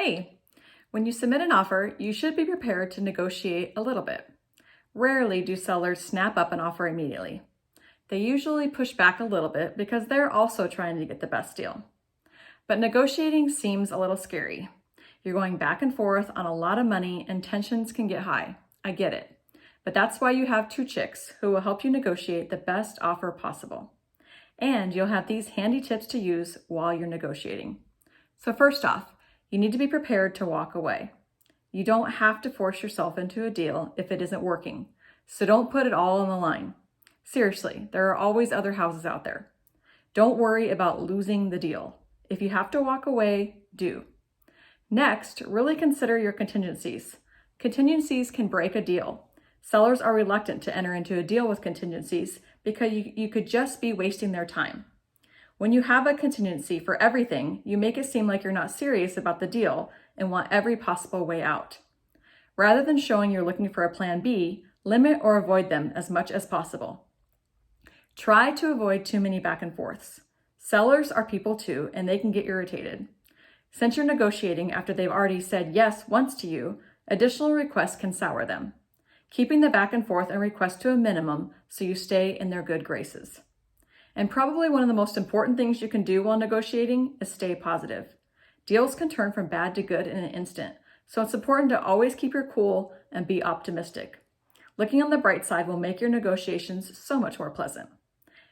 Hey, when you submit an offer, you should be prepared to negotiate a little bit. Rarely do sellers snap up an offer immediately. They usually push back a little bit because they're also trying to get the best deal. But negotiating seems a little scary. You're going back and forth on a lot of money and tensions can get high. I get it. But that's why you have two chicks who will help you negotiate the best offer possible. And you'll have these handy tips to use while you're negotiating. So first off, you need to be prepared to walk away. You don't have to force yourself into a deal if it isn't working. So don't put it all on the line. Seriously, there are always other houses out there. Don't worry about losing the deal. If you have to walk away, do. Next, really consider your contingencies. Contingencies can break a deal. Sellers are reluctant to enter into a deal with contingencies because you could just be wasting their time. When you have a contingency for everything, you make it seem like you're not serious about the deal and want every possible way out. Rather than showing you're looking for a plan B, limit or avoid them as much as possible. Try to avoid too many back and forths. Sellers are people too, and they can get irritated. Since you're negotiating after they've already said yes once to you, additional requests can sour them. Keeping the back and forth and requests to a minimum so you stay in their good graces. And probably one of the most important things you can do while negotiating is stay positive. Deals can turn from bad to good in an instant, so it's important to always keep your cool and be optimistic. Looking on the bright side will make your negotiations so much more pleasant.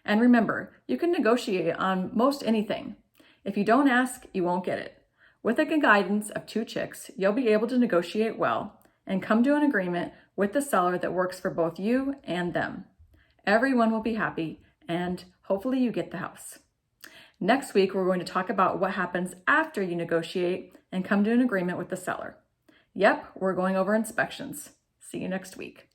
And remember, you can negotiate on most anything. If you don't ask, you won't get it. With the guidance of two chicks, you'll be able to negotiate well and come to an agreement with the seller that works for both you and them. Everyone will be happy, and hopefully you get the house. Next week, we're going to talk about what happens after you negotiate and come to an agreement with the seller. Yep, we're going over inspections. See you next week.